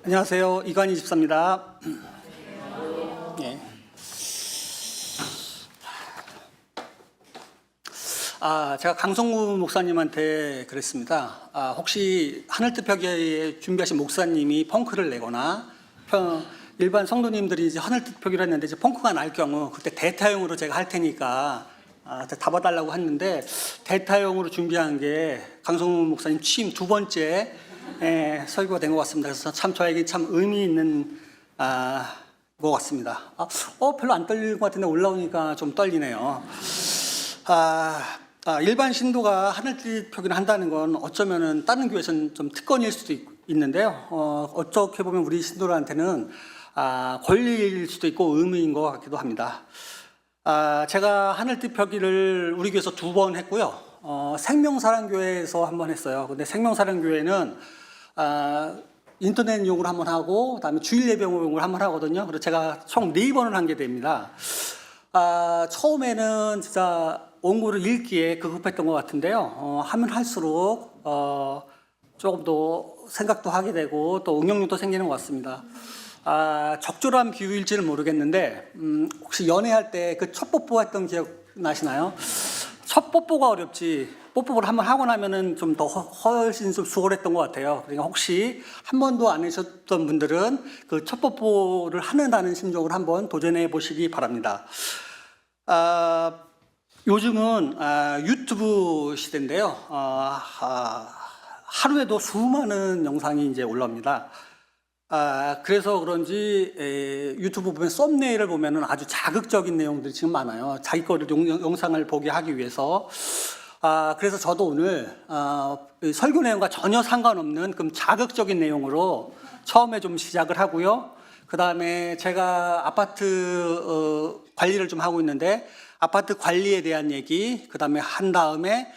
안녕하세요. 이관희 집사입니다. 예. 제가 강성구 목사님한테 그랬습니다. 혹시 하늘뜻표기에 준비하신 목사님이 펑크를 내거나 일반 성도님들이 이제 하늘뜻표기를 했는데 이제 펑크가 날 경우 그때 대타용으로 제가 할 테니까 답아달라고 했는데 대타용으로 준비한 게 강성구 목사님 취임 두 번째 설교가 된 것 같습니다. 그래서 참 저에게 참 의미 있는 것 같습니다. 별로 안 떨릴 것 같은데 올라오니까 좀 떨리네요. 일반 신도가 하늘빛 표기를 한다는 건 어쩌면은 다른 교회에서는 좀 특권일 수도 있는데요. 어떻게 보면 우리 신도들한테는 권리일 수도 있고 의무인 것 같기도 합니다. 제가 하늘빛 표기를 우리 교회에서 2번 했고요. 생명사랑교회에서 한 번 했어요. 근데 생명사랑교회는 인터넷용으로 한 번 하고 그다음에 주일 예배용으로 한 번 하거든요. 그래서 제가 총 4번을 한 게 됩니다. 처음에는 진짜 원고를 읽기에 급급했던 것 같은데요. 하면 할수록 조금 더 생각도 하게 되고 또 응용력도 생기는 것 같습니다. 적절한 비유일지는 모르겠는데 혹시 연애할 때 그 첫 뽀뽀했던 기억 나시나요? 첫 뽀뽀가 어렵지 뽀뽀를 한번 하고 나면은 좀 더 훨씬 좀 수월했던 것 같아요. 그러니까 혹시 한 번도 안 하셨던 분들은 그 첫 뽀뽀를 하는다는 심정으로 한번 도전해 보시기 바랍니다. 요즘은 유튜브 시대인데요. 하루에도 수많은 영상이 이제 올라옵니다. 그래서 그런지 유튜브 보면 썸네일을 보면은 아주 자극적인 내용들이 지금 많아요. 자기 거를 영상을 보게 하기 위해서. 그래서 저도 오늘 설교 내용과 전혀 상관없는 그 자극적인 내용으로 처음에 좀 시작을 하고요. 그 다음에 제가 아파트 관리를 좀 하고 있는데 아파트 관리에 대한 얘기, 그 다음에 한 다음에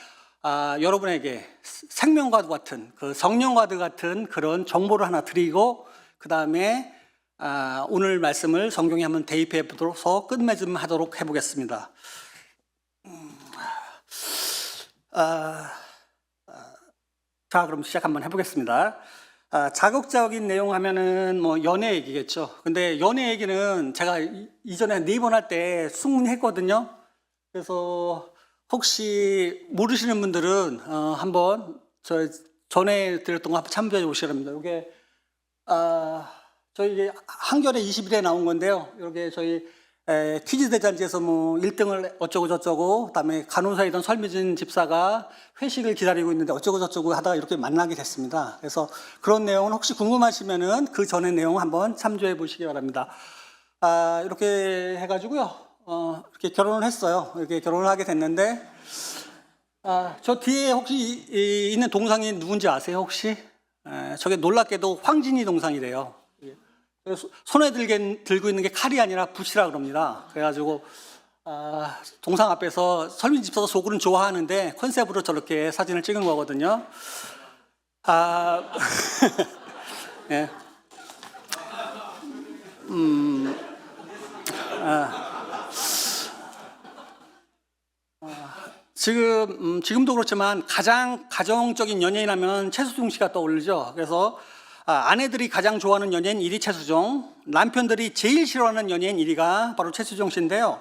여러분에게 생명과도 같은 그 성령과도 같은 그런 정보를 하나 드리고 그 다음에 오늘 말씀을 성경에 한번 대입해 보도록 끝맺음 하도록 해보겠습니다. 자, 그럼 시작 한번 해보겠습니다. 자극적인 내용 하면은 뭐 연애 얘기겠죠. 근데 연애 얘기는 제가 이전에 4번 할 때 충분히 했거든요. 그래서 혹시 모르시는 분들은 한번 저 전에 드렸던 거 한번 참조해 보시기 바랍니다. 이게 저희 한겨레 21에 나온 건데요. 이게 저희 퀴즈 대잔치에서 뭐 1등을 어쩌고 저쩌고 그다음에 간호사이던 설미진 집사가 회식을 기다리고 있는데 어쩌고 저쩌고 하다가 이렇게 만나게 됐습니다. 그래서 그런 내용은 혹시 궁금하시면은 그 전의 내용 한번 참조해 보시기 바랍니다. 이렇게 해가지고요. 이렇게 결혼을 했어요. 이렇게 결혼을 하게 됐는데 저 뒤에 혹시 있는 동상이 누군지 아세요? 혹시? 저게 놀랍게도 황진이 동상이래요. 손에 들고 있는 게 칼이 아니라 붓이라 그럽니다. 그래가지고 동상 앞에서 설민 집사도 속으로는 좋아하는데 컨셉으로 저렇게 사진을 찍은 거거든요. 예. 지금도 그렇지만 가장 가정적인 연예인 하면 최수종 씨가 떠오르죠. 그래서 아내들이 가장 좋아하는 연예인 1위 최수종, 남편들이 제일 싫어하는 연예인 1위가 바로 최수종 씨인데요.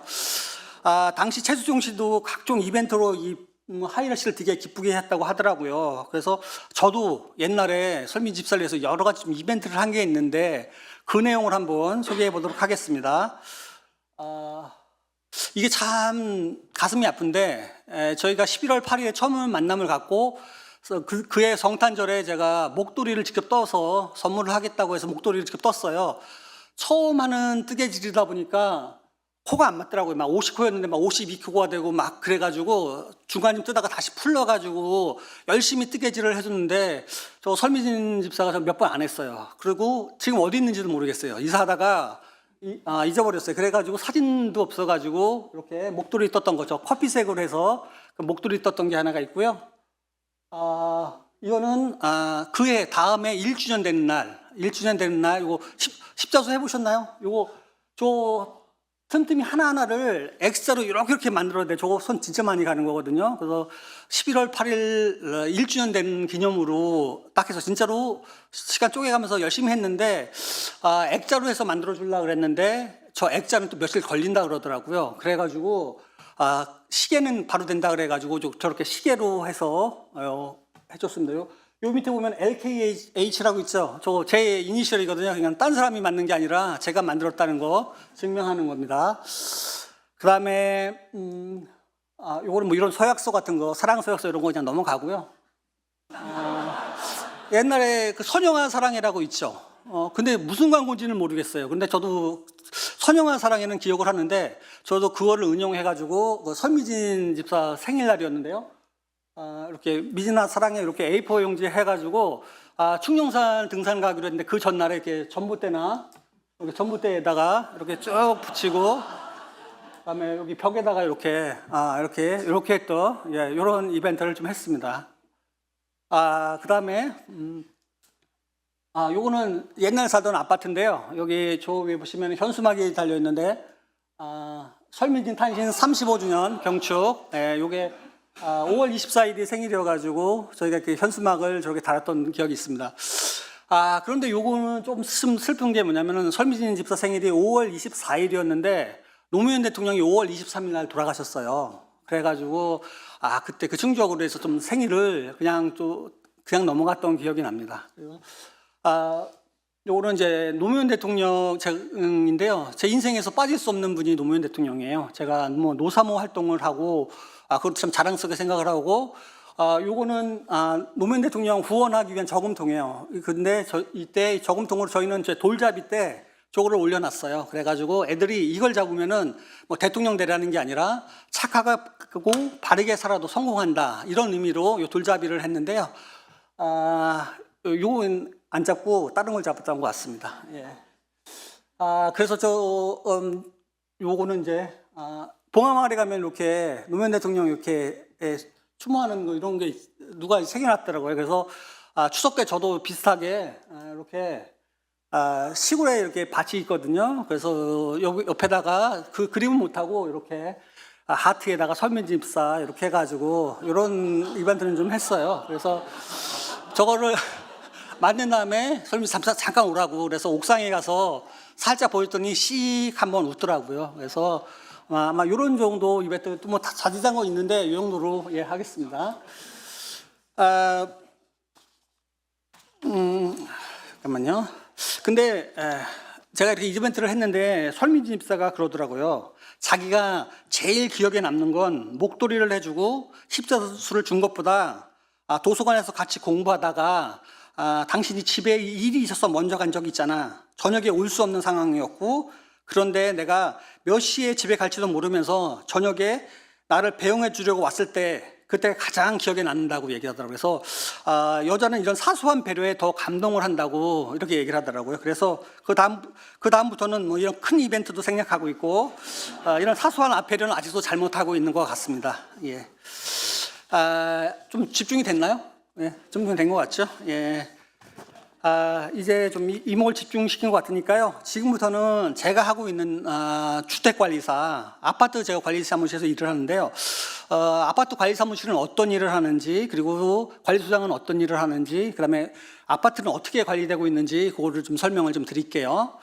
당시 최수종 씨도 각종 이벤트로 이 하이라이트를 되게 기쁘게 했다고 하더라고요. 그래서 저도 옛날에 설민 집사를 위해서 여러 가지 좀 이벤트를 한 게 있는데 그 내용을 한번 소개해 보도록 하겠습니다. 이게 참 가슴이 아픈데 저희가 11월 8일에 처음 만남을 갖고 그의 성탄절에 제가 목도리를 직접 떠서 선물을 하겠다고 해서 목도리를 직접 떴어요. 처음 하는 뜨개질이다 보니까 코가 안 맞더라고요. 막 50코였는데 막 52코가 되고 막 그래가지고 중간 좀 뜨다가 다시 풀러가지고 열심히 뜨개질을 해줬는데 저 설미진 집사가 저 몇 번 안 했어요. 그리고 지금 어디 있는지도 모르겠어요. 이사하다가 잊어버렸어요. 그래가지고 사진도 없어가지고 이렇게 목도리 떴던 거죠. 커피색으로 해서 그 목도리 떴던 게 하나가 있고요. 이거는 그해 다음에 1주년 되는 날 이거 십자수 해보셨나요? 이거 저 틈틈이 하나하나를 X자로 이렇게 만들어야 저거 손 진짜 많이 가는 거거든요. 그래서 11월 8일 1주년 된 기념으로 딱 해서 진짜로 시간 쪼개가면서 열심히 했는데, 액자로 해서 만들어 주려고 그랬는데 저 액자는 또 며칠 걸린다 그러더라고요. 그래가지고 시계는 바로 된다 그래가지고 저렇게 시계로 해서 해줬습니다. 요 밑에 보면 LKH라고 있죠. 저거 제 이니셜이거든요. 그냥 딴 사람이 만든 게 아니라 제가 만들었다는 거 증명하는 겁니다. 그 다음에 요거는 뭐 이런 서약서 같은 거, 사랑 서약서 이런 거 그냥 넘어가고요. 옛날에 그 선영아 사랑해라고 있죠. 근데 무슨 광고인지는 모르겠어요. 근데 저도 선영아 사랑해는 기억을 하는데, 저도 그거를 은용해가지고 그 설미진 집사 생일날이었는데요. 이렇게 미진아 사랑해 이렇게 A4 용지 해가지고 충령산 등산 가기로 했는데, 그 전날에 이렇게 전봇대나 이렇게 전봇대에다가 이렇게 쭉 붙이고, 그다음에 여기 벽에다가 이렇게 또 이런 이벤트를 좀 했습니다. 그다음에 요거는 옛날 살던 아파트인데요. 여기 저 위에 보시면 현수막이 달려 있는데, 설미진 탄신 35주년 경축. 요게 5월 24일이 생일이어가지고 저희가 이렇게 현수막을 저렇게 달았던 기억이 있습니다. 그런데 요거는 좀 슬픈 게 뭐냐면은, 설미진 집사 생일이 5월 24일이었는데 노무현 대통령이 5월 23일 날 돌아가셨어요. 그래가지고 그때 그 충격으로 해서 좀 생일을 그냥 넘어갔던 기억이 납니다. 요거는 이제 노무현 대통령인데요. 제 인생에서 빠질 수 없는 분이 노무현 대통령이에요. 제가 뭐 노사모 활동을 하고 그것도 참 자랑스럽게 생각을 하고, 요거는 노무현 대통령 후원하기 위한 저금통이에요. 근데 이때 저금통으로 저희는 돌잡이 때 저거를 올려놨어요. 그래가지고 애들이 이걸 잡으면은 뭐 대통령 되라는 게 아니라 착하고 바르게 살아도 성공한다, 이런 의미로 요 돌잡이를 했는데요. 요건 안 잡고 다른 걸 잡았던 것 같습니다. 예. 그래서 요거는 이제 봉화마을에 가면 이렇게 노무현 대통령 이렇게 추모하는 거 이런 게 누가 새겨놨더라고요. 그래서 추석 때 저도 비슷하게 이렇게 시골에 이렇게 밭이 있거든요. 그래서 여기 옆에다가 그 그림은 못하고 이렇게 하트에다가 설미진 집사 이렇게 해가지고 이런 이벤트는 좀 했어요. 그래서 저거를 만든 다음에 설미진 집사 잠깐 오라고 그래서 옥상에 가서 살짝 보였더니 씩 한번 웃더라고요. 그래서 아마 이런 정도 이벤트 또 뭐 자지장거 있는데 이 정도로 하겠습니다. 잠깐만요. 근데 제가 이렇게 이벤트를 했는데 설미진 집사가 그러더라고요. 자기가 제일 기억에 남는 건 목도리를 해주고 십자수를 준 것보다 도서관에서 같이 공부하다가 당신이 집에 일이 있어서 먼저 간 적이 있잖아. 저녁에 올 수 없는 상황이었고, 그런데 내가 몇 시에 집에 갈지도 모르면서 저녁에 나를 배웅해 주려고 왔을 때 그때 가장 기억에 남는다고 얘기하더라고요. 그래서 여자는 이런 사소한 배려에 더 감동을 한다고 이렇게 얘기를 하더라고요. 그래서 그 다음부터는 뭐 이런 큰 이벤트도 생략하고 있고, 이런 사소한 배려는 아직도 잘못하고 있는 것 같습니다. 예. 좀 집중이 됐나요? 예, 좀 된 것 같죠? 예. 이제 좀 이목을 집중시킨 것 같으니까요. 지금부터는 제가 하고 있는 주택관리사, 아파트 제가 관리사무실에서 일을 하는데요. 아파트 관리사무실은 어떤 일을 하는지, 그리고 관리소장은 어떤 일을 하는지, 그다음에 아파트는 어떻게 관리되고 있는지 그거를 좀 설명을 좀 드릴게요.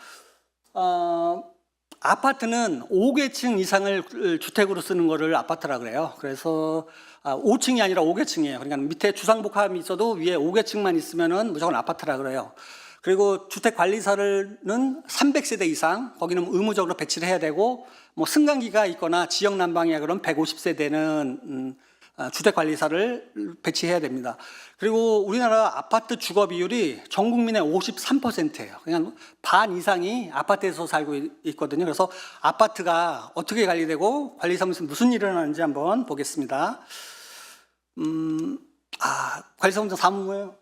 아파트는 5계층 이상을 주택으로 쓰는 거를 아파트라 그래요. 그래서 5층이 아니라 5계층이에요. 그러니까 밑에 주상복합이 있어도 위에 5계층만 있으면은 무조건 아파트라 그래요. 그리고 주택관리사는 300세대 이상, 거기는 의무적으로 배치를 해야 되고, 뭐 승강기가 있거나 지역 난방이야 그럼 150세대는 주택관리사를 배치해야 됩니다. 그리고 우리나라 아파트 주거 비율이 전 국민의 53%예요. 그냥 반 이상이 아파트에서 살고 있거든요. 그래서 아파트가 어떻게 관리되고 관리사무소에서 무슨 일을 하는지 한번 보겠습니다. 관리사무소 사무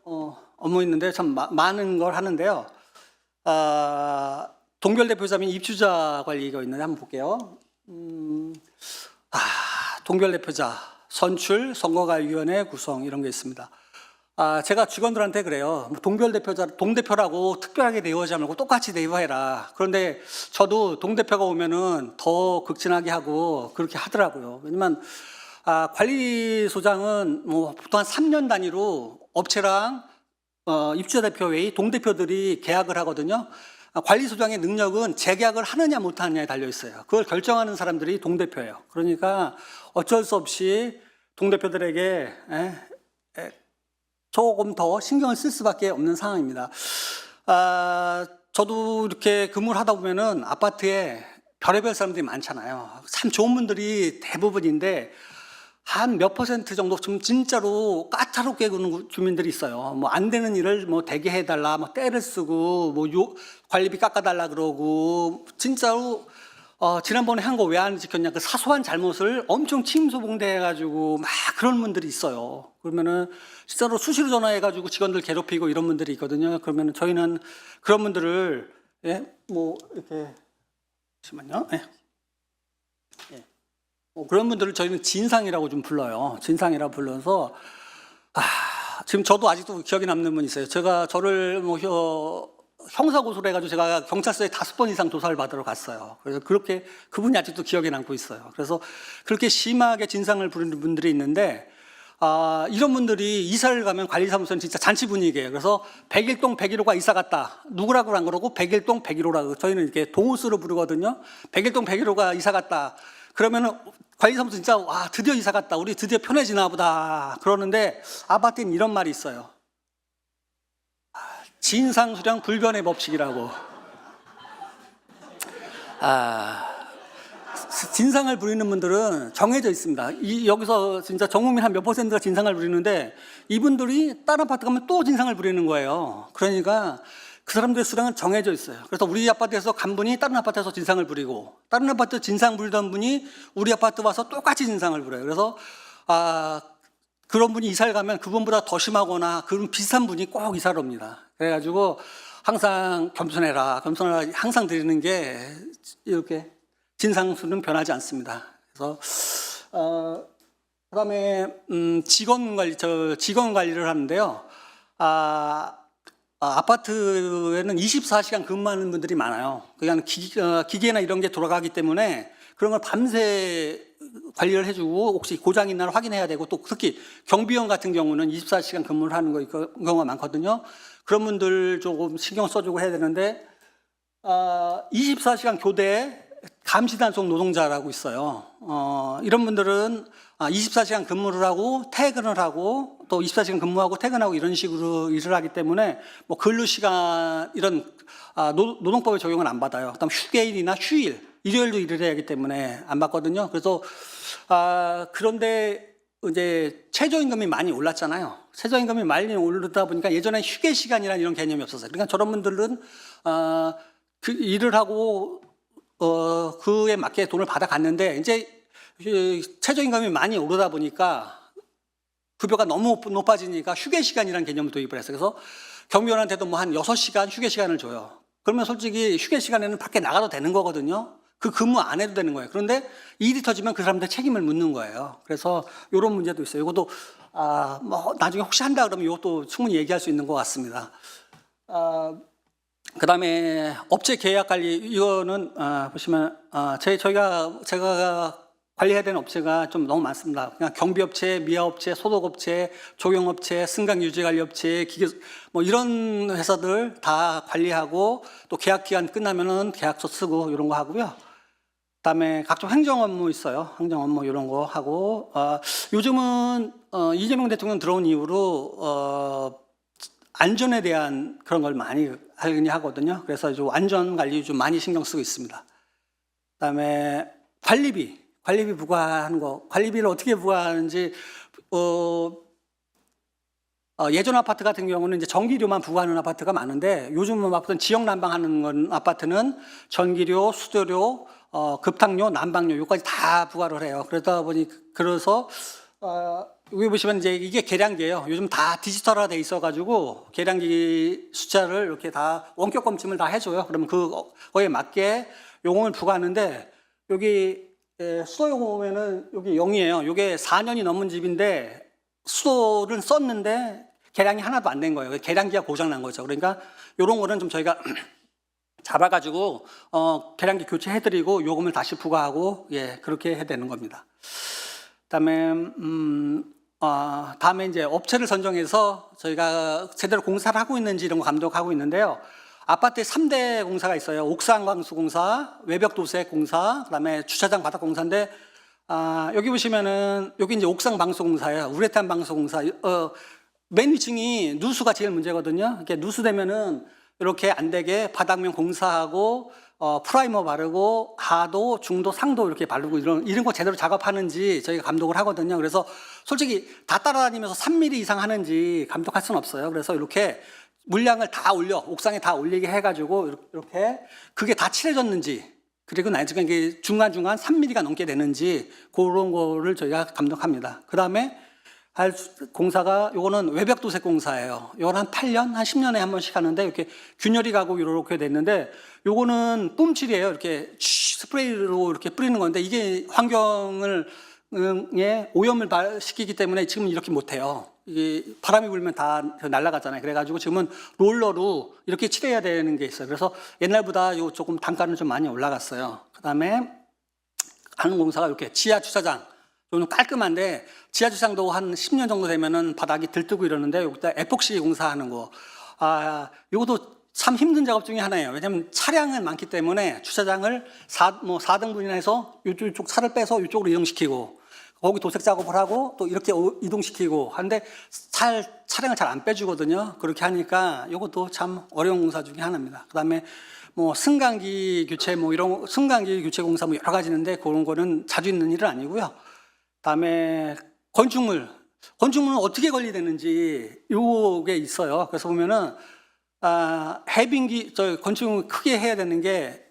업무 있는데 참 많은 걸 하는데요. 동결 대표자 및 입주자 관리가 있는데 한번 볼게요. 동결 대표자 선출, 선거관리위원회 구성 이런 게 있습니다. 제가 직원들한테 그래요. 뭐 동대표라고 특별하게 대우하지 말고 똑같이 대우해라. 그런데 저도 동대표가 오면은 더 극진하게 하고 그렇게 하더라고요. 왜냐면 관리소장은 뭐 보통 한 3년 단위로 업체랑 입주자 대표 외의 동대표들이 계약을 하거든요. 관리소장의 능력은 재계약을 하느냐 못하느냐에 달려 있어요. 그걸 결정하는 사람들이 동대표예요. 그러니까 어쩔 수 없이 동대표들에게 조금 더 신경을 쓸 수밖에 없는 상황입니다. 저도 이렇게 근무를 하다 보면은 아파트에 별의별 사람들이 많잖아요. 참 좋은 분들이 대부분인데 한 몇 퍼센트 정도 좀 진짜로 까다롭게 구는 주민들이 있어요. 뭐 안 되는 일을 뭐 대게 해달라, 뭐 떼를 쓰고, 뭐 관리비 깎아달라 그러고, 진짜로 지난번에 한 거 왜 안 지켰냐, 그 사소한 잘못을 엄청 침소봉대해가지고 막 그런 분들이 있어요. 그러면은 진짜로 수시로 전화해가지고 직원들 괴롭히고 이런 분들이 있거든요. 그러면은 저희는 그런 분들을 뭐 이렇게 잠시만요. 그런 분들을 저희는 진상이라고 좀 불러요. 진상이라고 불러서 지금 저도 아직도 기억에 남는 분 있어요. 제가 저를 뭐 형사 고소를 해가지고 제가 경찰서에 5번 이상 조사를 받으러 갔어요. 그래서 그렇게 그분이 아직도 기억에 남고 있어요. 그래서 그렇게 심하게 진상을 부리는 분들이 있는데 이런 분들이 이사를 가면 관리사무소는 진짜 잔치 분위기예요. 그래서 101동 101호가 이사 갔다. 누구라고 안 그러고 101동 101호라고 저희는 이렇게 동호수로 부르거든요. 101동 101호가 이사 갔다. 그러면은 관리사무소 진짜 드디어 이사 갔다. 우리 드디어 편해지나 보다. 그러는데 아파트엔 이런 말이 있어요. 진상수령 불변의 법칙이라고. 진상을 부리는 분들은 정해져 있습니다. 여기서 진짜 전국민 한 몇 퍼센트가 진상을 부리는데 이분들이 다른 아파트 가면 또 진상을 부리는 거예요. 그러니까 그 사람들의 수량은 정해져 있어요. 그래서 우리 아파트에서 간 분이 다른 아파트에서 진상을 부리고 다른 아파트 진상 부리던 분이 우리 아파트 와서 똑같이 진상을 부려요. 그래서 그런 분이 이사를 가면 그분보다 더 심하거나 그런 비슷한 분이 꼭 이사를 옵니다. 그래가지고 항상 겸손해라 항상 드리는 게 이렇게 진상수는 변하지 않습니다. 그래서 그다음에 직원 관리를 하는데요. 아파트에는 24시간 근무하는 분들이 많아요. 그냥 기계나 이런 게 돌아가기 때문에 그런 걸 밤새 관리를 해주고 혹시 고장 있나 확인해야 되고 또 특히 경비원 같은 경우는 24시간 근무를 하는 경우가 많거든요. 그런 분들 조금 신경 써주고 해야 되는데 24시간 교대 감시단속 노동자라고 있어요. 이런 분들은 24시간 근무를 하고 퇴근을 하고 또 24시간 근무하고 퇴근하고 이런 식으로 일을 하기 때문에 뭐 근로시간 이런 노동법의 적용을 안 받아요. 그다음 휴게일이나 휴일, 일요일도 일을 해야 하기 때문에 안 받거든요. 그래서 그런데 이제 최저임금이 많이 올랐잖아요. 최저임금이 많이 오르다 보니까 예전에 휴게 시간이라는 이런 개념이 없었어요. 그러니까 저런 분들은 그 일을 하고 그에 맞게 돈을 받아갔는데 이제 최저임금이 많이 오르다 보니까 급여가 너무 높아지니까 휴게 시간이라는 개념을 도입을 했어요. 그래서 경비원한테도 뭐 한 6시간 휴게 시간을 줘요. 그러면 솔직히 휴게 시간에는 밖에 나가도 되는 거거든요. 그 근무 안 해도 되는 거예요. 그런데 일이 터지면 그 사람들 책임을 묻는 거예요. 그래서 이런 문제도 있어요. 이것도 뭐 나중에 혹시 한다 그러면 이것도 충분히 얘기할 수 있는 것 같습니다. 그다음에 업체 계약 관리 이거는 보시면 제가 관리해야 되는 업체가 좀 너무 많습니다. 그냥 경비업체, 미화업체, 소독업체, 조경업체, 승강유지관리업체, 기계 뭐 이런 회사들 다 관리하고 또 계약 기간 끝나면은 계약서 쓰고 이런 거 하고요. 그다음에 각종 행정 업무 있어요. 행정 업무 이런 거 하고 요즘은 이재명 대통령 들어온 이후로 안전에 대한 그런 걸 많이 하거든요. 그래서 좀 안전 관리 좀 많이 신경 쓰고 있습니다. 그다음에 관리비 부과하는 거, 관리비를 어떻게 부과하는지 예전 아파트 같은 경우는 이제 전기료만 부과하는 아파트가 많은데 요즘은 아파트는 지역 난방하는 아파트는 전기료, 수도료, 급탕료, 난방료 요까지 다 부과를 해요. 그래서 여기 보시면 이제 이게 계량기예요. 요즘 다 디지털화 돼 있어가지고 계량기 숫자를 이렇게 다 원격 검침을 다 해줘요. 그러면 그거에 맞게 요금을 부과하는데 여기 수도 요금 보면은 여기 0이에요. 이게 4년이 넘은 집인데 수도를 썼는데 계량이 하나도 안 된 거예요. 계량기가 고장 난 거죠. 그러니까 이런 거는 좀 저희가 잡아가지고 계량기 교체해드리고 요금을 다시 부과하고 예 그렇게 해야 되는 겁니다. 다음에 이제 업체를 선정해서 저희가 제대로 공사를 하고 있는지 이런 거 감독하고 있는데요. 아파트에 3대 공사가 있어요. 옥상광수공사, 외벽도색공사, 그다음에 주차장 바닥공사인데 여기 보시면은 여기 이제 옥상방수공사예요. 우레탄 방수공사. 맨 위층이 누수가 제일 문제거든요. 이렇게 누수되면은 이렇게 안 되게 바닥면 공사하고 프라이머 바르고 하도, 중도, 상도 이렇게 바르고 이런 거 제대로 작업하는지 저희가 감독을 하거든요. 그래서 솔직히 다 따라다니면서 3mm 이상 하는지 감독할 수는 없어요. 그래서 이렇게 물량을 다 옥상에 다 올리게 해가지고 이렇게 그게 다 칠해졌는지 그리고 나중에 이게 중간중간 3mm가 넘게 되는지 그런 거를 저희가 감독합니다. 그 다음에 할 공사가 요거는 외벽도색 공사예요. 요건 한 8년, 한 10년에 한 번씩 하는데 이렇게 균열이 가고 이렇게 됐는데 요거는 뿜칠이에요. 이렇게 스프레이로 이렇게 뿌리는 건데 이게 환경을 오염을 시키기 때문에 지금 이렇게 못해요. 이게 바람이 불면 다 날아가잖아요. 그래가지고 지금은 롤러로 이렇게 칠해야 되는 게 있어요. 그래서 옛날보다 요 조금 단가는 좀 많이 올라갔어요. 그 다음에 하는 공사가 이렇게 지하 주차장. 요는 깔끔한데 지하 주차장도 한 10년 정도 되면은 바닥이 들뜨고 이러는데 여기다 에폭시 공사하는 거. 요것도 참 힘든 작업 중에 하나예요. 왜냐하면 차량은 많기 때문에 주차장을 4등분이나 해서 이쪽 차를 빼서 이쪽으로 이동시키고 거기 도색 작업을 하고 또 이렇게 이동시키고 하는데 차량을 잘 안 빼주거든요. 그렇게 하니까 이것도 참 어려운 공사 중에 하나입니다. 그 다음에 승강기 교체 승강기 교체 공사 여러 가지 있는데 그런 거는 자주 있는 일은 아니고요. 그다음에 건축물은 어떻게 관리되는지 요게 있어요. 그래서 보면은 해빙기 건축물 크게 해야 되는 게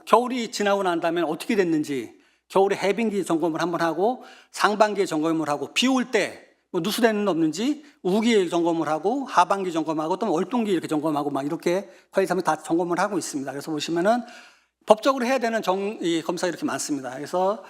겨울이 지나고 난 다음에 어떻게 됐는지 겨울에 해빙기 점검을 한번 하고 상반기에 점검을 하고 비 올 때 누수되는 없는지 우기에 점검을 하고 하반기 점검하고 또 월동기 이렇게 점검하고 막 이렇게 관리사무소 다 점검을 하고 있습니다. 그래서 보시면은 법적으로 해야 되는 검사 이렇게 많습니다. 그래서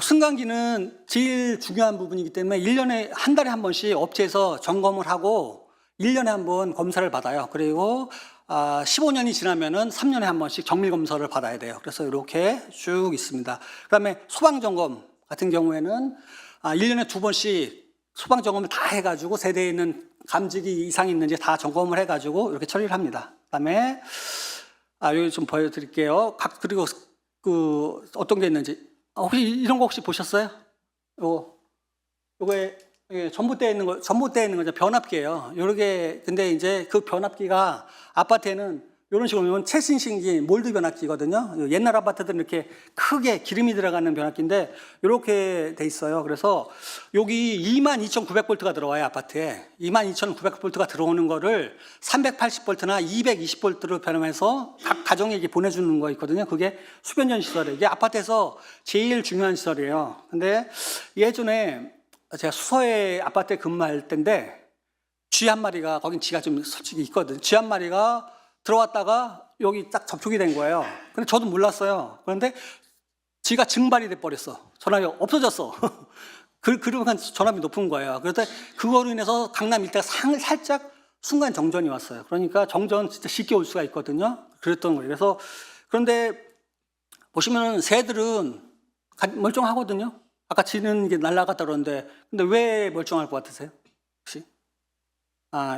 승강기는 제일 중요한 부분이기 때문에 1년에 한 달에 한 번씩 업체에서 점검을 하고 1년에 한 번 검사를 받아요. 그리고 15년이 지나면은 3년에 한 번씩 정밀 검사를 받아야 돼요. 그래서 이렇게 쭉 있습니다. 그다음에 소방 점검 같은 경우에는 1년에 2번씩 소방 점검을 다 해가지고 세대에 있는 감지기 이상이 있는지 다 점검을 해가지고 이렇게 처리를 합니다. 그다음에 여기 좀 보여드릴게요. 그리고 어떤 게 있는지 혹시 이런 거 혹시 보셨어요? 요거에 전봇대에 있는 거죠. 변압기예요. 요렇게 근데 이제 그 변압기가 아파트에는 이런 식으로 보면 최신식이 몰드 변압기거든요. 옛날 아파트들은 이렇게 크게 기름이 들어가는 변압기인데 이렇게 돼 있어요. 그래서 여기 22,900V가 들어와요. 아파트에 22,900V가 들어오는 거를 380V나 220V로 변환해서 각 가정에게 보내주는 거 있거든요. 그게 수변전 시설이에요. 이게 아파트에서 제일 중요한 시설이에요. 근데 예전에 제가 수서에 아파트에 근무할 때인데 쥐 한 마리가 거긴 쥐가 좀 솔직히 있거든요. 쥐 한 마리가 들어왔다가 여기 딱 접촉이 된 거예요. 근데 저도 몰랐어요. 그런데 쥐가 증발이 돼 버렸어. 전압이 없어졌어. 그러면 전압이 높은 거예요. 그래서 그거로 인해서 강남 일대가 살짝 순간 정전이 왔어요. 그러니까 정전 진짜 쉽게 올 수가 있거든요. 그랬던 거예요. 그래서 그런데 보시면 새들은 멀쩡하거든요. 아까 쥐는 이게 날아갔다 그러는데 근데 왜 멀쩡할 것 같으세요? 혹시?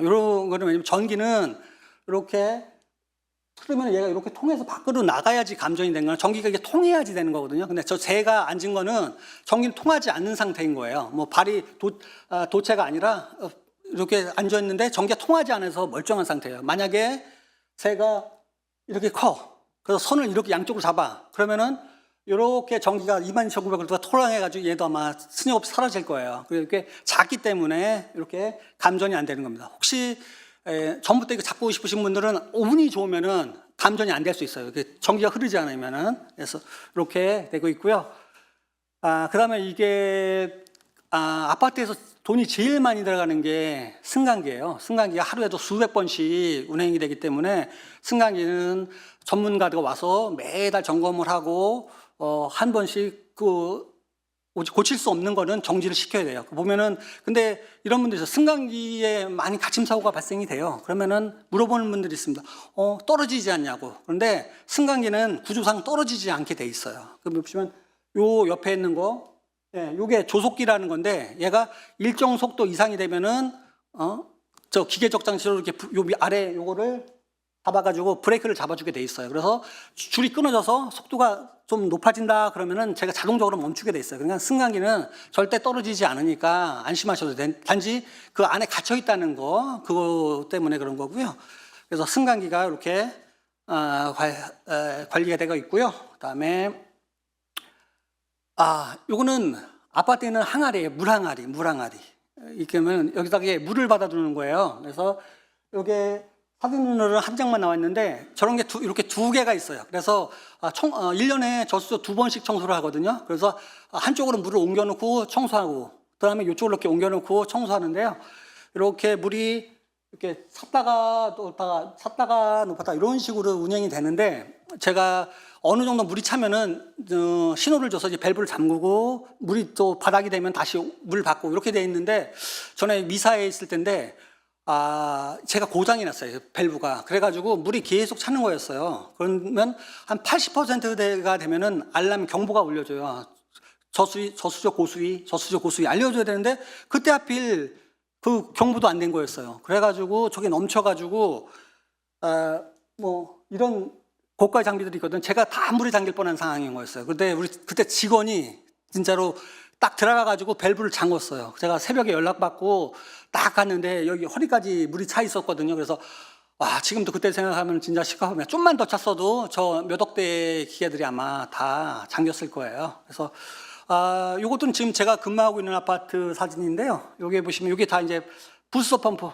이런 거는 왜냐면 전기는 이렇게 그러면 얘가 이렇게 통해서 밖으로 나가야지 감전이 되는 거는 전기가 이게 통해야지 되는 거거든요. 근데 제가 앉은 거는 전기는 통하지 않는 상태인 거예요. 발이 도체가 아니라 이렇게 앉아 있는데 전기가 통하지 않아서 멀쩡한 상태예요. 만약에 새가 이렇게 커. 그래서 손을 이렇게 양쪽으로 잡아. 그러면은 이렇게 전기가 22,900V가 토랑해가지고 얘도 아마 스님 없이 사라질 거예요. 이렇게 작기 때문에 이렇게 감전이 안 되는 겁니다. 혹시 전부터 이거 잡고 싶으신 분들은 운이 좋으면은 감전이 안 될 수 있어요. 전기가 흐르지 않으면은. 그래서 이렇게 되고 있고요. 그다음에 이게 아파트에서 돈이 제일 많이 들어가는 게 승강기예요. 승강기가 하루에도 수백 번씩 운행이 되기 때문에 승강기는 전문가가 와서 매달 점검을 하고 한 번씩 고칠 수 없는 거는 정지를 시켜야 돼요. 보면은 근데 이런 분들이 있어요. 승강기에 많이 갇힘 사고가 발생이 돼요. 그러면은 물어보는 분들이 있습니다. 떨어지지 않냐고. 그런데 승강기는 구조상 떨어지지 않게 돼 있어요. 그럼 보시면 요 옆에 있는 거, 요게 조속기라는 건데 얘가 일정 속도 이상이 되면은 저 기계적 장치로 이렇게 요 아래 요거를 잡아가지고 브레이크를 잡아주게 돼 있어요. 그래서 줄이 끊어져서 속도가 좀 높아진다 그러면은 제가 자동적으로 멈추게 돼 있어요. 그러니까 승강기는 절대 떨어지지 않으니까 안심하셔도 돼. 단지 그 안에 갇혀 있다는 거 그거 때문에 그런 거고요. 그래서 승강기가 이렇게 관리가 되어 있고요. 그다음에 요거는 아파트에 있는 항아리예요. 물항아리. 이렇게 하면 여기다가 물을 받아두는 거예요. 그래서 요게 사진으로는 한 장만 나와 있는데 저런 게 이렇게 두 개가 있어요. 그래서 1년에 젖수 2번씩 청소를 하거든요. 그래서 한쪽으로 물을 옮겨놓고 청소하고 그다음에 이쪽으로 이렇게 옮겨놓고 청소하는데요. 이렇게 물이 이렇게 찼다가 높았다 이런 식으로 운행이 되는데 제가 어느 정도 물이 차면은 신호를 줘서 이제 밸브를 잠그고 물이 또 바닥이 되면 다시 물 받고 이렇게 돼 있는데 전에 미사에 있을 때인데 제가 고장이 났어요. 밸브가. 그래가지고 물이 계속 차는 거였어요. 그러면 한 80%대가 되면은 알람 경보가 울려줘요. 저수조 고수위 알려줘야 되는데 그때 하필 그 경보도 안 된 거였어요. 그래가지고 저게 넘쳐가지고 뭐 이런 고가의 장비들이 있거든. 제가 다 물에 잠길 뻔한 상황인 거였어요. 근데 우리 그때 직원이 진짜로 딱 들어가가지고 밸브를 잠궜어요. 제가 새벽에 연락받고 딱 갔는데 여기 허리까지 물이 차 있었거든요. 그래서 지금도 그때 생각하면 진짜 시끄럽네요. 좀만 더 찼어도 저 몇 억대 기계들이 아마 다 잠겼을 거예요. 그래서 요것도 지금 제가 근무하고 있는 아파트 사진인데요. 여기 보시면 이게 다 이제 부스터 펌프,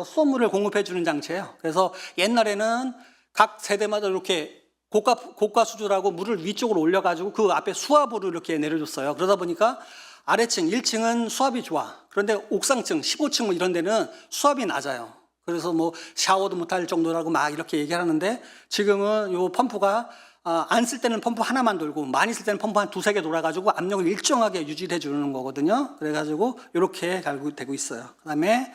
수돗물을 공급해 주는 장치예요. 그래서 옛날에는 각 세대마다 이렇게 고가 수주라고 물을 위쪽으로 올려가지고 그 앞에 수압으로 이렇게 내려줬어요. 그러다 보니까 아래층 1층은 수압이 좋아. 그런데 옥상층 15층 뭐 이런 데는 수압이 낮아요. 그래서 뭐 샤워도 못할 정도라고 막 이렇게 얘기하는데 지금은 요 펌프가 안 쓸 때는 펌프 하나만 돌고 많이 쓸 때는 펌프 한 두세 개 돌아가지고 압력을 일정하게 유지해 주는 거거든요. 그래가지고 이렇게 되고 있어요. 그다음에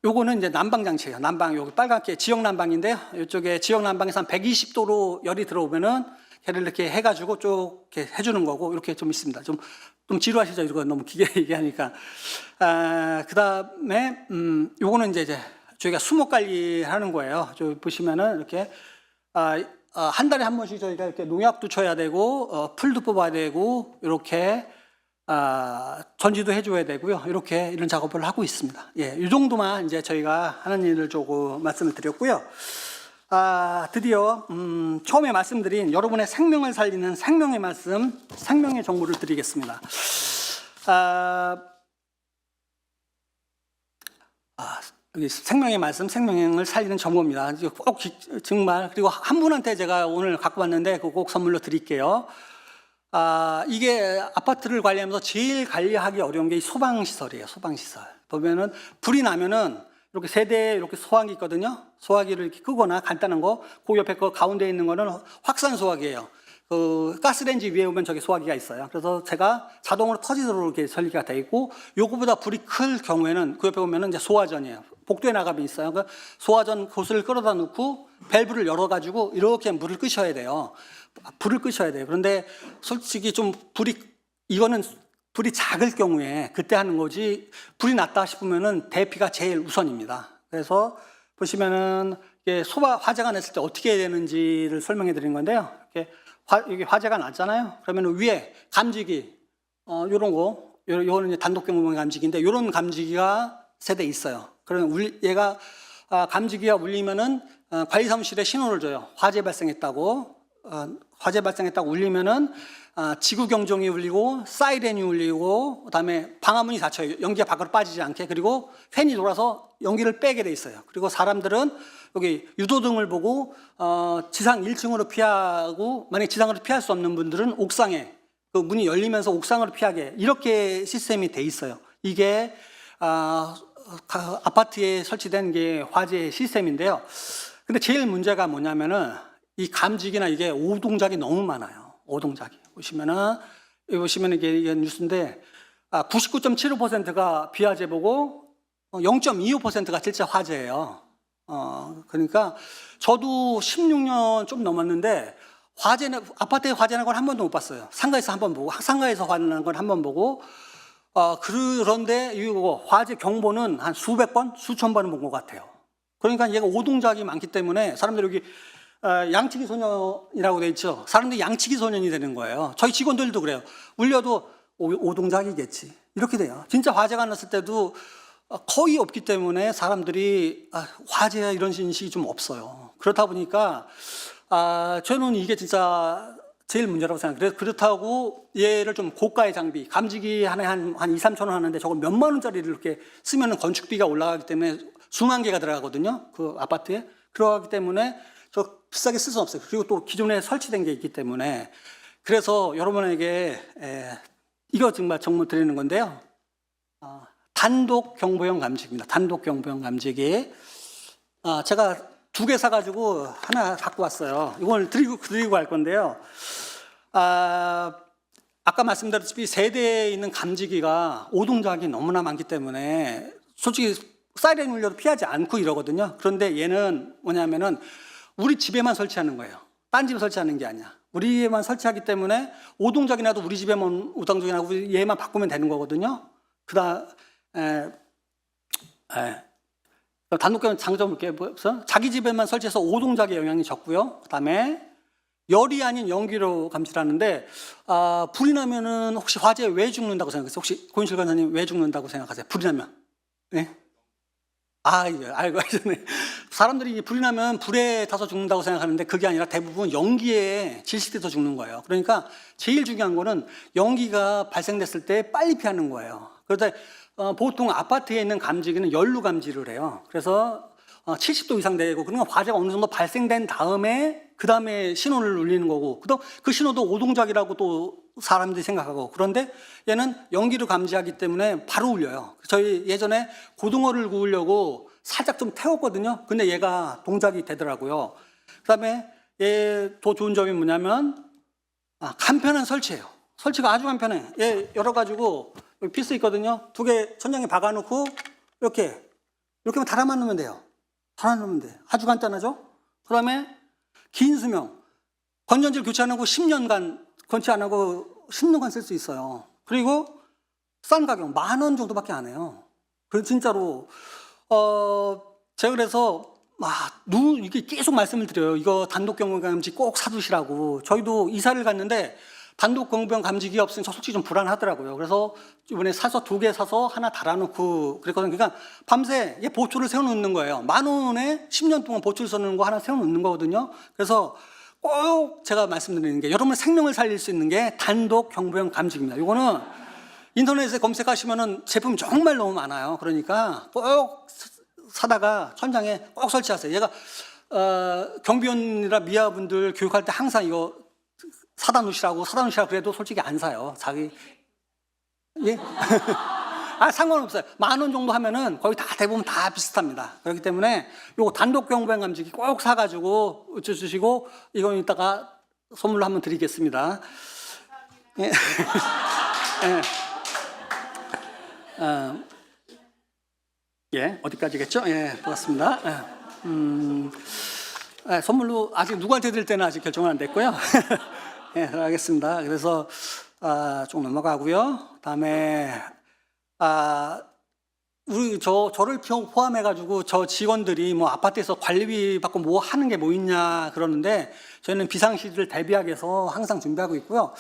요거는 이제 난방 장치예요. 난방 여기 빨갛게 지역 난방인데요. 이쪽에 지역 난방에서 한 120도로 열이 들어오면은 걔를 이렇게 해가지고 쭉 이렇게 해주는 거고 이렇게 좀 있습니다. 좀 지루하시죠? 이거 너무 기계 얘기하니까. 그다음에 요거는 이제 저희가 수목 관리하는 거예요. 저 보시면은 이렇게 한 달에 한 번씩 저희가 이렇게 농약도 쳐야 되고 풀도 뽑아야 되고 이렇게 전지도 해줘야 되고요. 이렇게 이런 작업을 하고 있습니다. 이 정도만 이제 저희가 하는 일을 조금 말씀을 드렸고요. 드디어 처음에 말씀드린 여러분의 생명을 살리는 생명의 말씀, 생명의 정보를 드리겠습니다. 여기 생명의 말씀, 생명을 살리는 정보입니다. 꼭 정말 그리고 한 분한테 제가 오늘 갖고 왔는데 그거 꼭 선물로 드릴게요. 이게 아파트를 관리하면서 제일 관리하기 어려운 게 소방시설이에요. 소방시설. 보면은 불이 나면은 이렇게 세대에 이렇게 소화기 있거든요. 소화기를 이렇게 끄거나 간단한 거, 그 옆에 그 가운데 있는 거는 확산 소화기예요. 그 가스레인지 위에 오면 저기 소화기가 있어요. 그래서 제가 자동으로 터지도록 이렇게 설계가 되어 있고, 요거보다 불이 클 경우에는 그 옆에 보면은 이제 소화전이에요. 복도에 나가면 있어요. 그 소화전 호스를 끌어다 놓고 밸브를 열어가지고 이렇게 물을 끄셔야 돼요. 불을 끄셔야 돼요. 그런데 솔직히 좀 이거는 불이 작을 경우에 그때 하는 거지, 불이 났다 싶으면은 대피가 제일 우선입니다. 그래서 보시면은 이게 화재가 났을 때 어떻게 해야 되는지를 설명해 드린 건데요. 이게 화재가 났잖아요. 그러면 위에 감지기, 요런 거, 요거는 이제 단독 경보용 감지기인데, 요런 감지기가 세대 있어요. 그러면 얘가, 감지기가 울리면은, 관리사무실에 신호를 줘요. 화재 발생했다고 울리면은, 지구경종이 울리고, 사이렌이 울리고, 그 다음에 방화문이 닫혀요. 연기가 밖으로 빠지지 않게. 그리고 팬이 돌아서 연기를 빼게 돼 있어요. 그리고 사람들은 여기 유도등을 보고, 지상 1층으로 피하고, 만약에 지상으로 피할 수 없는 분들은 옥상에, 그 문이 열리면서 옥상으로 피하게, 이렇게 시스템이 돼 있어요. 이게, 아파트에 설치된 게 화재 시스템인데요. 근데 제일 문제가 뭐냐면은 이 감지기나 이게 오동작이 너무 많아요. 오동작이. 보시면은 여기 보시면 이게 뉴스인데 99.75%가 비화재보고 0.25%가 실제 화재예요. 그러니까 저도 16년 좀 넘었는데 아파트에 화재 난 건 한 번도 못 봤어요. 상가에서 한 번 보고, 상가에서 화재 난 건 한 번 보고, 그런데 이거 화재 경보는 한 수백 번, 수천 번은 본 것 같아요. 그러니까 얘가 오동작이 많기 때문에 사람들이 여기 양치기 소년이라고 돼 있죠. 사람들이 양치기 소년이 되는 거예요. 저희 직원들도 그래요. 울려도 오동작이겠지. 이렇게 돼요. 진짜 화재가 났을 때도 거의 없기 때문에 사람들이 화재야 이런 인식이 좀 없어요. 그렇다 보니까 저는 이게 진짜 제일 문제라고 생각해요. 그렇다고 얘를 좀 고가의 장비, 감지기 하나에 한 2, 3천 원 하는데 저걸 몇만 원짜리를 이렇게 쓰면 건축비가 올라가기 때문에 수만 개가 들어가거든요. 그 아파트에. 그러기 때문에 저 비싸게 쓸 수는 없어요. 그리고 또 기존에 설치된 게 있기 때문에. 그래서 여러분에게 이거 정말 드리는 건데요. 단독 경보형 감지기입니다. 단독 경보형 감지기. 제가 2개 사가지고 하나 갖고 왔어요. 이걸 드리고 갈 건데요. 아까 말씀드렸다시피 세대에 있는 감지기가 오동작이 너무나 많기 때문에 솔직히 사이렌 울려도 피하지 않고 이러거든요. 그런데 얘는 뭐냐면은 우리 집에만 설치하는 거예요. 딴 집에 설치하는 게 아니야. 우리 집에만 설치하기 때문에 오동작이 나도 우리 집에만 오동작이 나고 얘만 바꾸면 되는 거거든요. 단독경보는 장점을 보면서 자기 집에만 설치해서 오동작의 영향이 적고요. 그다음에 열이 아닌 연기로 감지를 하는데 불이 나면은 혹시 화재에 왜 죽는다고 생각하세요? 혹시 고인실 간사님 왜 죽는다고 생각하세요? 불이 나면? 네? 예, 알고 하셨네. 사람들이 불이 나면 불에 타서 죽는다고 생각하는데 그게 아니라 대부분 연기에 질식돼서 죽는 거예요. 그러니까 제일 중요한 거는 연기가 발생됐을 때 빨리 피하는 거예요. 그런데 보통 아파트에 있는 감지기는 연루 감지를 해요. 그래서 70도 이상 되고 그러니까 화재가 어느 정도 발생된 다음에 그 다음에 신호를 울리는 거고 그 신호도 오동작이라고 또 사람들이 생각하고 그런데 얘는 연기를 감지하기 때문에 바로 울려요. 저희 예전에 고등어를 구우려고 살짝 좀 태웠거든요. 근데 얘가 동작이 되더라고요. 그 다음에 얘 더 좋은 점이 뭐냐면 간편한 설치예요. 설치가 아주 간편해. 얘 열어가지고 여기 피스 있거든요. 2개 천장에 박아놓고 이렇게만 달아만 놓으면 돼요. 달아놓으면 돼. 아주 간단하죠? 그 다음에 긴 수명. 건전지를 교체 안 하고 10년간 건치 안 하고 10년간 쓸 수 있어요. 그리고 싼 가격 10,000원 정도밖에 안 해요. 그래서 진짜로 제가 그래서 이게 계속 말씀을 드려요. 이거 단독 경보형 감지 꼭 사두시라고. 저희도 이사를 갔는데 단독 경보형 감지기 없으면 저 솔직히 좀 불안하더라고요. 그래서 이번에 2개 사서 하나 달아놓고 그랬거든요. 그러니까 밤새 얘 보초를 세워놓는 거예요. 10,000원에 10년 동안 보초를 세워놓는 거 하나 세워놓는 거거든요. 그래서 꼭 제가 말씀드리는 게 여러분의 생명을 살릴 수 있는 게 단독 경보형 감지기입니다. 이거는 인터넷에 검색하시면은 제품 정말 너무 많아요. 그러니까 꼭 사다가 천장에 꼭 설치하세요. 얘가 경비원이나 미아분들 교육할 때 항상 이거 사다 놓으시라고 그래도 솔직히 안 사요. 예? 상관없어요. 10,000원 정도 하면은 거의 대부분 다 비슷합니다. 그렇기 때문에 요거 단독 경보형 감지기 꼭 사가지고 주시고 이건 이따가 선물로 한번 드리겠습니다. 예. 예, 어디까지겠죠? 예, 고맙습니다. 선물로 아직 누구한테 드릴 때는 아직 결정은 안 됐고요. 예, 알겠습니다. 그래서 좀 넘어가고요. 그다음에 저를 포함해가지고 저 직원들이 뭐 아파트에서 관리비 받고 뭐 하는 게 뭐 있냐 그러는데 저희는 비상시를 대비하기 위해서 항상 준비하고 있고요.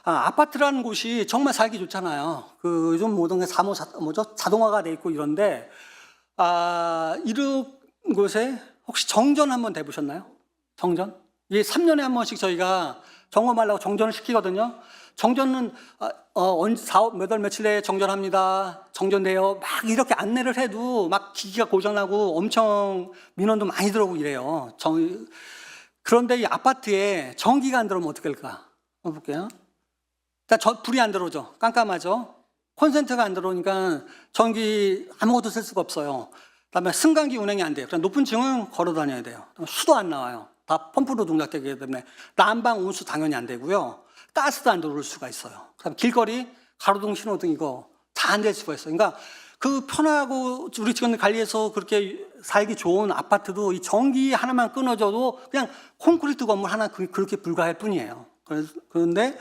아파트라는 곳이 정말 살기 좋잖아요. 요즘 모든 게 자동화가 돼 있고 이런데 이런 곳에 혹시 정전 한번 돼보셨나요? 정전? 이게 3년에 한 번씩 저희가 점검하려고 정전을 시키거든요. 정전은 몇 월 며칠 내에 정전합니다. 정전돼요. 막 이렇게 안내를 해도 막 기기가 고장나고 엄청 민원도 많이 들어오고 이래요. 그런데 이 아파트에 전기가 안 들어오면 어떻게 할까? 한번 볼게요. 불이 안 들어오죠. 깜깜하죠. 콘센트가 안 들어오니까 전기 아무것도 쓸 수가 없어요. 그다음에 승강기 운행이 안 돼요. 그럼 높은 층은 걸어 다녀야 돼요. 수도 안 나와요. 다 펌프로 동작되기 때문에 난방 온수 당연히 안 되고요. 가스도 안 들어올 수가 있어요. 그다음 길거리 가로등, 신호등 이거 다 안 될 수가 있어요. 그러니까 그 편하고 우리 직원들 관리해서 그렇게 살기 좋은 아파트도 이 전기 하나만 끊어져도 그냥 콘크리트 건물 하나 그렇게 불과할 뿐이에요. 그런데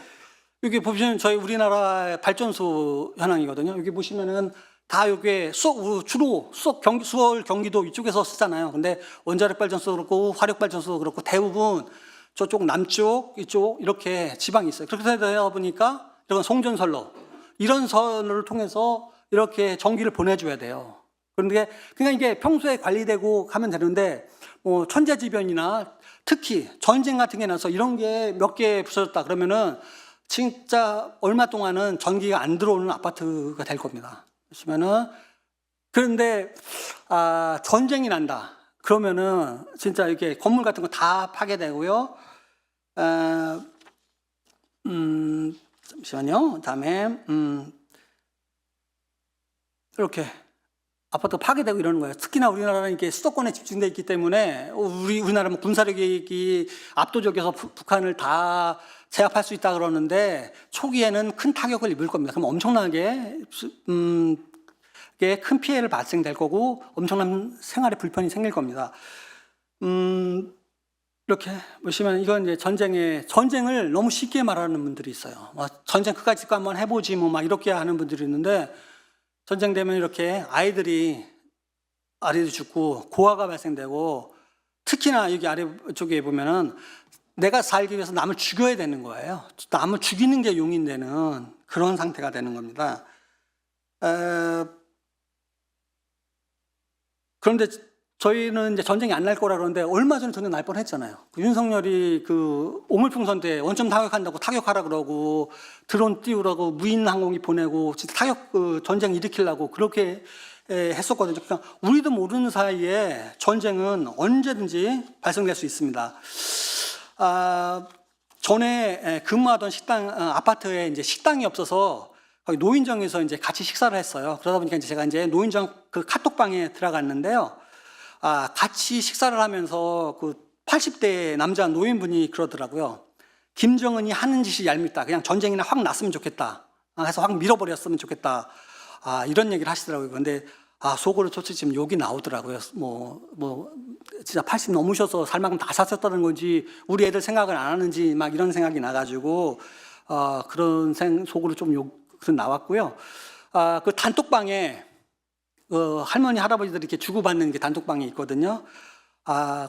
여기 보시면 저희 우리나라의 발전소 현황이거든요. 여기 보시면은 다 여기에 주로 서울 경기도 이쪽에서 쓰잖아요. 근데 원자력 발전소도 그렇고 화력 발전소도 그렇고 대부분 저쪽 남쪽 이쪽 이렇게 지방이 있어요. 그렇게 되다 보니까 이런 송전선로 이런 선을 통해서 이렇게 전기를 보내줘야 돼요. 그런데 그냥 이게 평소에 관리되고 가면 되는데 뭐 천재지변이나 특히 전쟁 같은 게 나서 이런 게 몇 개 부서졌다 그러면은 진짜 얼마 동안은 전기가 안 들어오는 아파트가 될 겁니다. 보시면은 그런데 전쟁이 난다 그러면은 진짜 이렇게 건물 같은 거 다 파괴되고요. 잠시만요. 그다음에 이렇게 아파트 파괴되고 이러는 거예요. 특히나 우리나라는 이렇게 수도권에 집중돼 있기 때문에 우리나라는 군사력이 압도적이어서 북한을 다 제압할 수 있다 그러는데 초기에는 큰 타격을 입을 겁니다. 그럼 엄청나게 큰 피해를 발생될 거고 엄청난 생활에 불편이 생길 겁니다. 이렇게 보시면 이건 이제 전쟁을 너무 쉽게 말하는 분들이 있어요. 전쟁 끝까지 한번 해보지 뭐 막 이렇게 하는 분들이 있는데 전쟁 되면 이렇게 아이들이 죽고 고아가 발생되고 특히나 여기 아래쪽에 보면은 내가 살기 위해서 남을 죽여야 되는 거예요. 남을 죽이는 게 용인되는 그런 상태가 되는 겁니다. 그런데 저희는 이제 전쟁이 안 날 거라 그러는데 얼마 전에 전쟁 날 뻔했잖아요. 윤석열이 그 오물풍선 때 원점 타격한다고 타격하라 그러고 드론 띄우라고 무인 항공기 보내고 진짜 전쟁 일으키려고 그렇게 했었거든요. 그러니까 우리도 모르는 사이에 전쟁은 언제든지 발생될 수 있습니다. 전에 근무하던 아파트에 이제 식당이 없어서 거기 노인정에서 이제 같이 식사를 했어요. 그러다 보니까 이제 제가 이제 노인정 그 카톡방에 들어갔는데요. 같이 식사를 하면서 그 80대 남자 노인분이 그러더라고요. 김정은이 하는 짓이 얄밉다. 그냥 전쟁이나 확 났으면 좋겠다. 해서 확 밀어버렸으면 좋겠다. 이런 얘기를 하시더라고요. 그런데 속으로 솔직히 지금 욕이 나오더라고요. 진짜 80 넘으셔서 살 만큼 다 사셨다는 건지 우리 애들 생각을 안 하는지 막 이런 생각이 나가지고 그런 속으로 좀 욕 나왔고요. 그 단톡방에 할머니 할아버지들이 이렇게 주고받는 게 단톡방이 있거든요.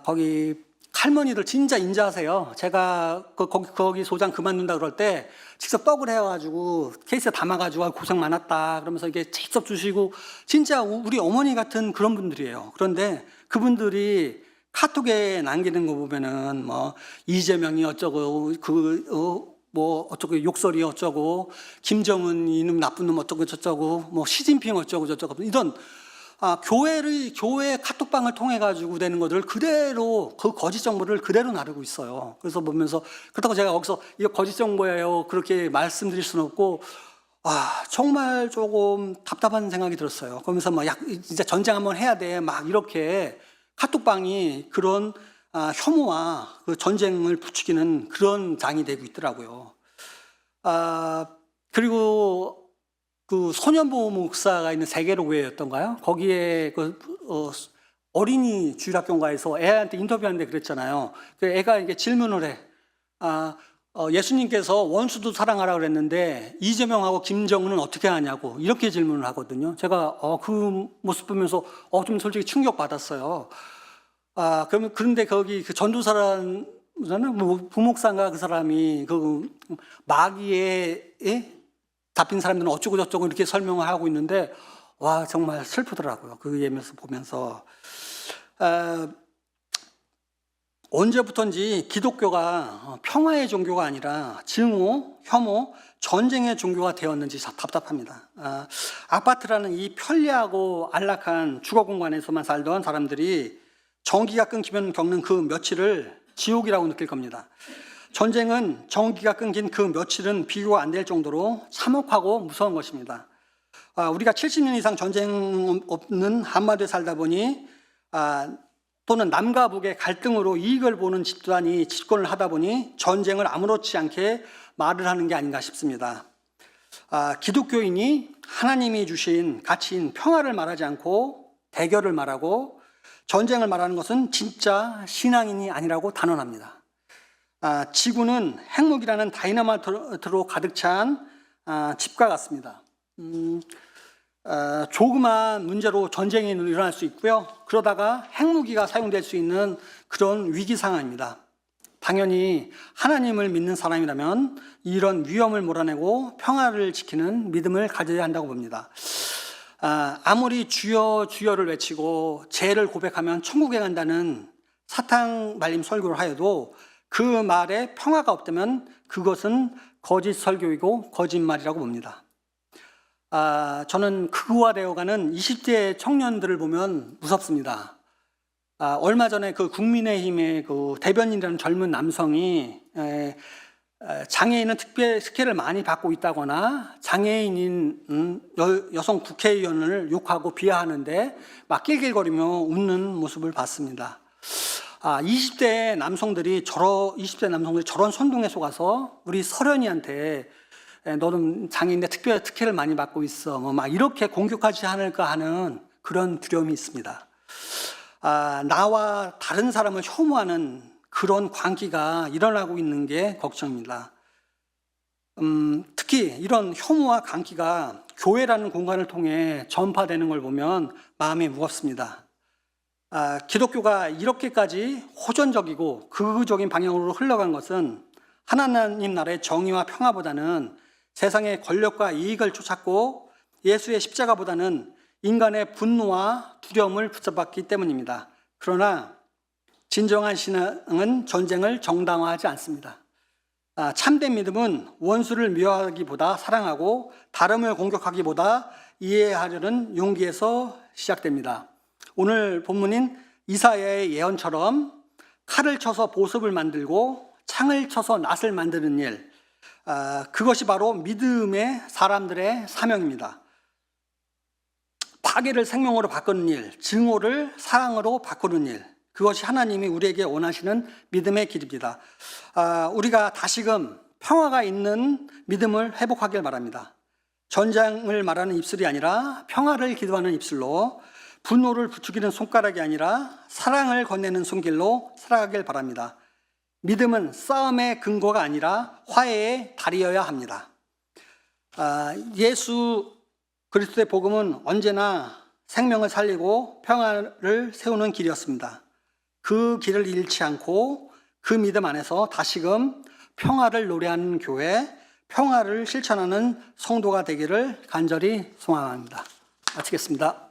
거기 할머니들 진짜 인자하세요. 제가 거기 소장 그만둔다 그럴 때 직접 떡을 해가지고 케이스에 담아가지고 고생 많았다 그러면서 이게 직접 주시고 진짜 우리 어머니 같은 그런 분들이에요. 그런데 그분들이 카톡에 남기는 거 보면은 뭐 이재명이 어쩌고 어쩌고 욕설이 어쩌고 김정은 이놈 나쁜 놈 어쩌고 저쩌고 뭐 시진핑 어쩌고 저쩌고 이런 교회 카톡방을 통해 가지고 되는 것들을 그대로 그 거짓 정보를 그대로 나르고 있어요. 그래서 보면서 그렇다고 제가 거기서 이거 거짓 정보예요 그렇게 말씀드릴 수는 없고 정말 조금 답답한 생각이 들었어요. 그러면서 막 진짜 전쟁 한번 해야 돼 막 이렇게 카톡방이 그런 혐오와 그 전쟁을 부추기는 그런 장이 되고 있더라고요. 그리고 그 소년보호 목사가 있는 세계로 교회였던가요? 거기에 어린이 주일학교인가에서 애한테 인터뷰하는데 그랬잖아요. 그 애가 이게 질문을 해. 예수님께서 원수도 사랑하라 그랬는데 이재명하고 김정은은 어떻게 하냐고 이렇게 질문을 하거든요. 제가 그 모습 보면서 좀 솔직히 충격 받았어요. 그런데 거기 그 전도사라는 부목사인가 그 사람이 그 마귀에 잡힌 사람들은 어쩌고 저쩌고 이렇게 설명을 하고 있는데 정말 슬프더라고요. 그 예면서 보면서 언제부턴지 기독교가 평화의 종교가 아니라 증오, 혐오, 전쟁의 종교가 되었는지 답답합니다. 아파트라는 이 편리하고 안락한 주거 공간에서만 살던 사람들이 전기가 끊기면 겪는 그 며칠을 지옥이라고 느낄 겁니다. 전쟁은 전기가 끊긴 그 며칠은 비교가 안 될 정도로 참혹하고 무서운 것입니다. 우리가 70년 이상 전쟁 없는 한반도에 살다 보니 또는 남과 북의 갈등으로 이익을 보는 집단이 집권을 하다 보니 전쟁을 아무렇지 않게 말을 하는 게 아닌가 싶습니다. 기독교인이 하나님이 주신 가치인 평화를 말하지 않고 대결을 말하고 전쟁을 말하는 것은 진짜 신앙인이 아니라고 단언합니다. 지구는 핵무기라는 다이너마이트로 가득 찬 집과 같습니다. 조그마한 문제로 전쟁이 일어날 수 있고요. 그러다가 핵무기가 사용될 수 있는 그런 위기 상황입니다. 당연히 하나님을 믿는 사람이라면 이런 위험을 몰아내고 평화를 지키는 믿음을 가져야 한다고 봅니다. 아무리 주여 주여를 외치고 죄를 고백하면 천국에 간다는 사탕 발림 설교를 하여도 그 말에 평화가 없다면 그것은 거짓 설교이고 거짓말이라고 봅니다. 저는 극우화되어가는 20대 청년들을 보면 무섭습니다. 얼마 전에 그 국민의힘의 그 대변인이라는 젊은 남성이 장애인은 특별 스케일을 많이 받고 있다거나 장애인인 여성 국회의원을 욕하고 비하하는데 막 낄낄거리며 웃는 모습을 봤습니다. 20대 남성들이 저런 선동에 속아서 우리 설현이한테 너는 장애인의 특혜를 많이 받고 있어. 막 이렇게 공격하지 않을까 하는 그런 두려움이 있습니다. 나와 다른 사람을 혐오하는 그런 광기가 일어나고 있는 게 걱정입니다. 특히 이런 혐오와 광기가 교회라는 공간을 통해 전파되는 걸 보면 마음이 무겁습니다. 기독교가 이렇게까지 호전적이고 극우적인 방향으로 흘러간 것은 하나님 나라의 정의와 평화보다는 세상의 권력과 이익을 쫓았고 예수의 십자가보다는 인간의 분노와 두려움을 붙잡았기 때문입니다. 그러나 진정한 신앙은 전쟁을 정당화하지 않습니다. 참된 믿음은 원수를 미워하기보다 사랑하고 다름을 공격하기보다 이해하려는 용기에서 시작됩니다. 오늘 본문인 이사야의 예언처럼 칼을 쳐서 보습을 만들고 창을 쳐서 낫을 만드는 일, 그것이 바로 믿음의 사람들의 사명입니다. 파괴를 생명으로 바꾸는 일, 증오를 사랑으로 바꾸는 일, 그것이 하나님이 우리에게 원하시는 믿음의 길입니다. 우리가 다시금 평화가 있는 믿음을 회복하길 바랍니다. 전쟁을 말하는 입술이 아니라 평화를 기도하는 입술로, 분노를 부추기는 손가락이 아니라 사랑을 건네는 손길로 살아가길 바랍니다. 믿음은 싸움의 근거가 아니라 화해의 다리여야 합니다. 예수 그리스도의 복음은 언제나 생명을 살리고 평화를 세우는 길이었습니다. 그 길을 잃지 않고 그 믿음 안에서 다시금 평화를 노래하는 교회, 평화를 실천하는 성도가 되기를 간절히 소망합니다. 마치겠습니다.